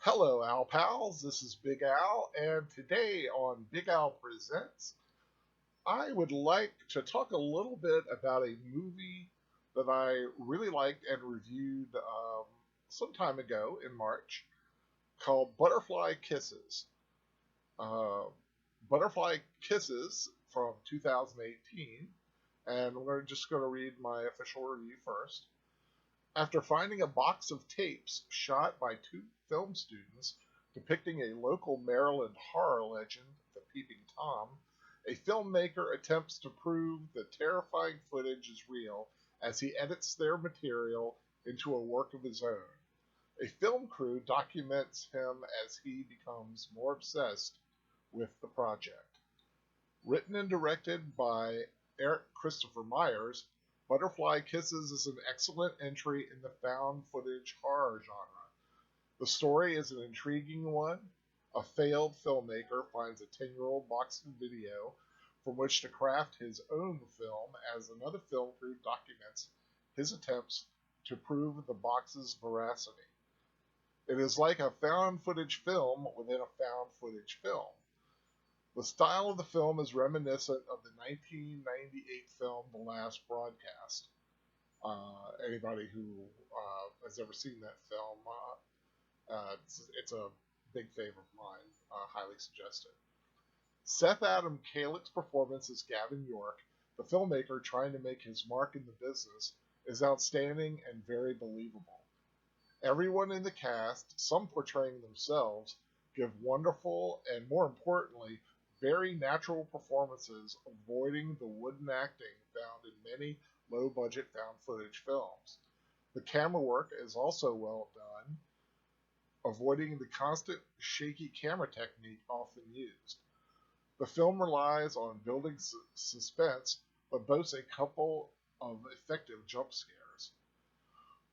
Hello, Al Pals. This is Big Al, and today on Big Al Presents, I would like to talk a little bit about a movie that I really liked and reviewed some time ago in March called Butterfly Kisses. Uh, Butterfly Kisses from 2018, and we're just going to read my official review first. After finding a box of tapes shot by two film students depicting a local Maryland horror legend, the Peeping Tom, a filmmaker attempts to prove the terrifying footage is real as he edits their material into a work of his own. A film crew documents him as he becomes more obsessed with the project. Written and directed by Eric Christopher Myers, Butterfly Kisses is an excellent entry in the found footage horror genre. The story is an intriguing one. A failed filmmaker finds a 10-year-old box of video from which to craft his own film as another film crew documents his attempts to prove the box's veracity. It is like a found footage film within a found footage film. The style of the film is reminiscent of the 1998 film The Last Broadcast. Anybody who has ever seen that film, it's a big favorite of mine. Highly suggested. Seth Adam Kalick's performance as Gavin York, the filmmaker trying to make his mark in the business, is outstanding and very believable. Everyone in the cast, some portraying themselves, give wonderful and, more importantly, very natural performances, avoiding the wooden acting found in many low-budget found footage films. The camera work is also well done, avoiding the constant shaky camera technique often used. The film relies on building suspense, but boasts a couple of effective jump scares.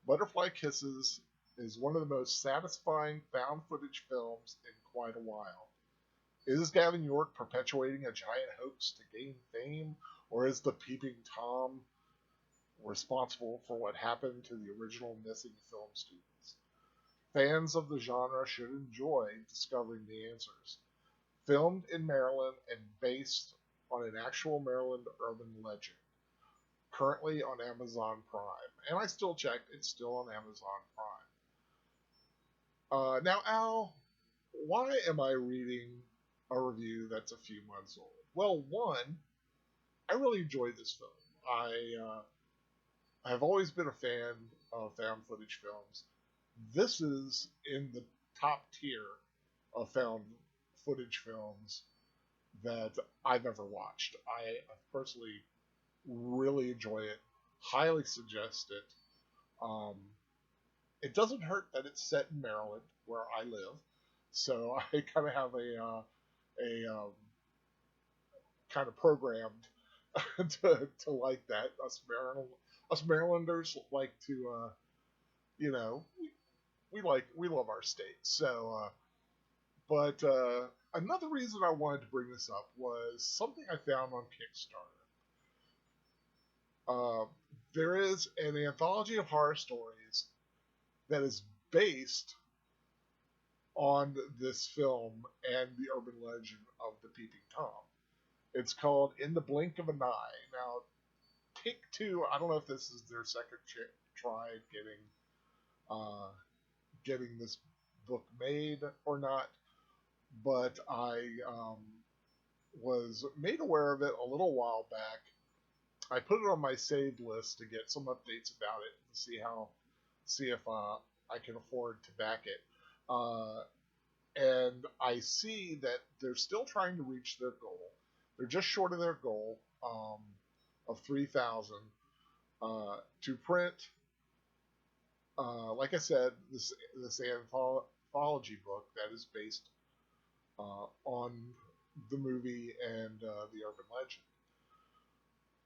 Butterfly Kisses is one of the most satisfying found footage films in quite a while. Is Gavin York perpetuating a giant hoax to gain fame, or is the Peeping Tom responsible for what happened to the original missing film students? Fans of the genre should enjoy discovering the answers. Filmed in Maryland and based on an actual Maryland urban legend. Currently on Amazon Prime. And I still checked, it's still on Amazon Prime. Now, Al, why am I reading a review that's a few months old? Well, one, I really enjoyed this film. I have always been a fan of found footage films. This is in the top tier of found footage films that I've ever watched. I personally really enjoy it, highly suggest it. It doesn't hurt that it's set in Maryland, where I live, so I kind of have a kind of programmed to like that. Us Marylanders like to, we love our state. So, but another reason I wanted to bring this up was something I found on Kickstarter. There is an anthology of horror stories that is based on this film and the urban legend of the Peeping Tom. It's called In the Blink of an Eye. Now, Take Two, I don't know if this is their second try getting this book made or not, but I was made aware of it a little while back. I put it on my saved list to get some updates about it and see if I can afford to back it. And I see that they're still trying to reach their goal. They're just short of their goal of 3,000 to print. Like I said, this anthology book that is based on the movie and the urban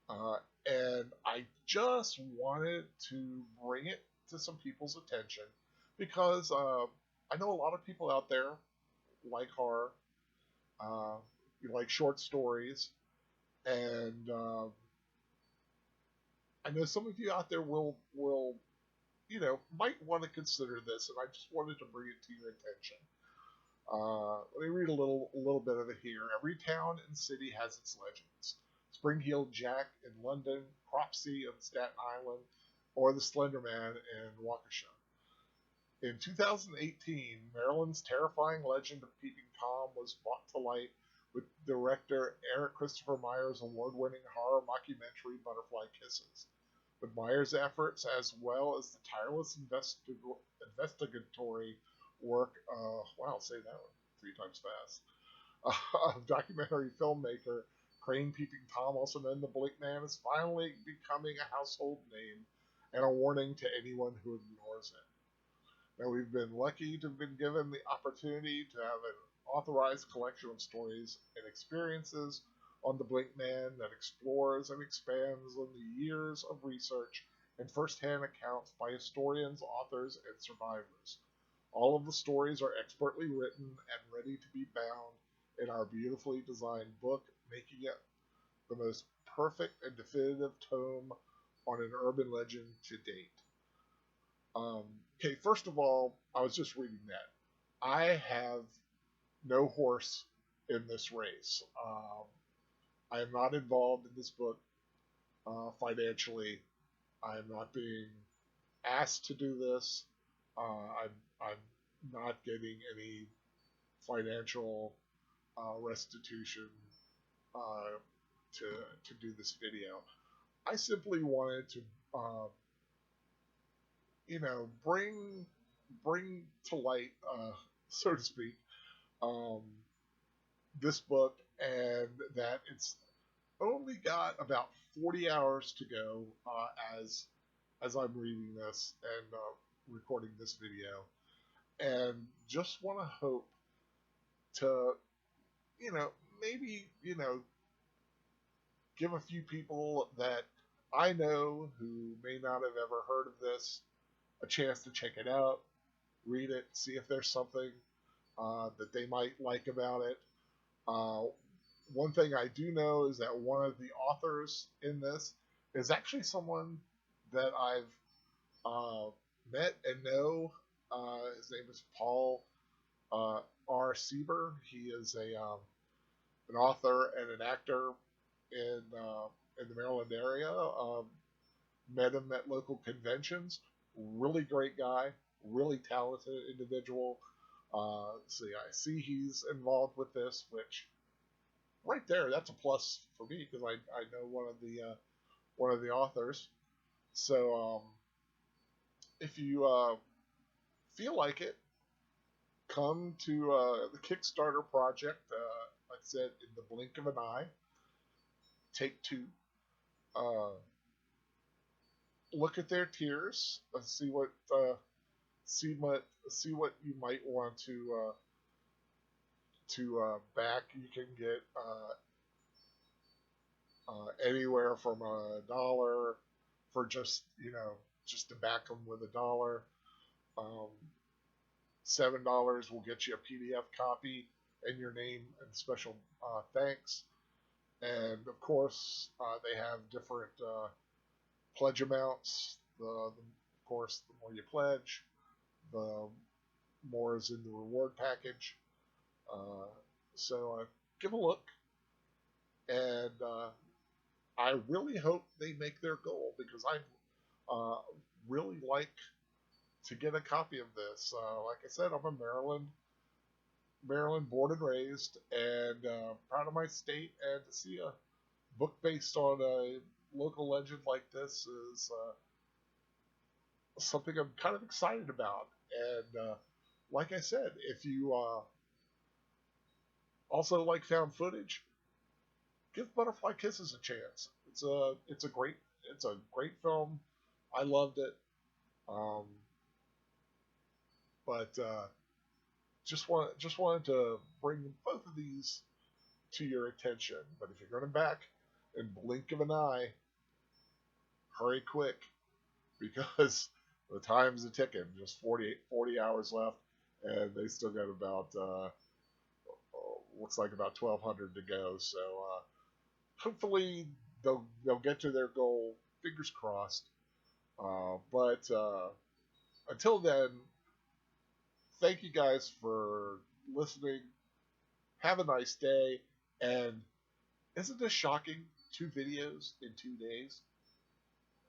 legend. And I just wanted to bring it to some people's attention because I know a lot of people out there like horror, you like short stories, and I know some of you out there will might want to consider this, and I just wanted to bring it to your attention. Let me read a little bit of it here. Every town and city has its legends. Spring-Heeled Jack in London, Cropsey on Staten Island, or the Slender Man in Waukesha. In 2018, Maryland's terrifying legend of Peeping Tom was brought to light with director Eric Christopher Meyer's award-winning horror mockumentary Butterfly Kisses. With Meyer's efforts, as well as the tireless investigatory work, wow, say that one 3 times fast, documentary filmmaker Crane, Peeping Tom, also known the Blink Man, is finally becoming a household name and a warning to anyone who ignores it. Now, we've been lucky to have been given the opportunity to have an authorized collection of stories and experiences on the Blink Man that explores and expands on the years of research and first-hand accounts by historians, authors, and survivors. All of the stories are expertly written and ready to be bound in our beautifully designed book, making it the most perfect and definitive tome on an urban legend to date. Okay, first of all, I was just reading that. I have no horse in this race. I am not involved in this book financially. I am not being asked to do this. I'm not getting any financial restitution to do this video. I simply wanted to bring to light, so to speak, this book, and that it's only got about 40 hours to go as I'm reading this and recording this video, and just want to hope to, maybe, give a few people that I know who may not have ever heard of this a chance to check it out, read it, see if there's something that they might like about it. One thing I do know is that one of the authors in this is actually someone that I've met and know. His name is Paul R. Sieber. He is an author and an actor in the Maryland area. Met him at local conventions. Really great guy, really talented individual. I see he's involved with this, which right there, that's a plus for me because I know one of the authors. So if you feel like it, come to the Kickstarter project. Like I said, in the blink of an eye. Take 2. Look at their tiers. See what you might want to back. You can get anywhere from $1 for just to back them with $1. $7 will get you a PDF copy and your name and special thanks. And of course, they have different pledge amounts. Of course, the more you pledge, the more is in the reward package. So give a look, and I really hope they make their goal because I really like to get a copy of this. Like I said, I'm a Maryland born and raised, and proud of my state, and to see a book based on a local legend like this is something I'm kind of excited about. And like I said, if you also like found footage, give Butterfly Kisses a chance. It's a great film. I loved it. But just wanted to bring both of these to your attention. But if you're going to back in blink of an eye, hurry quick, because the time's a ticking. Just 40 hours left, and they still got about looks like about 1,200 to go. So hopefully they'll get to their goal. Fingers crossed. But Until then, thank you guys for listening. Have a nice day. And isn't this shocking? 2 videos in 2 days?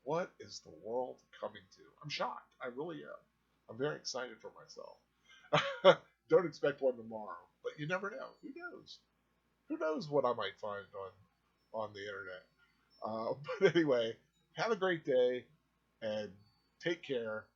What is the world coming to? I'm shocked. I really am. I'm very excited for myself. Don't expect one tomorrow, but you never know. Who knows? Who knows what I might find on the internet? But anyway, have a great day and take care.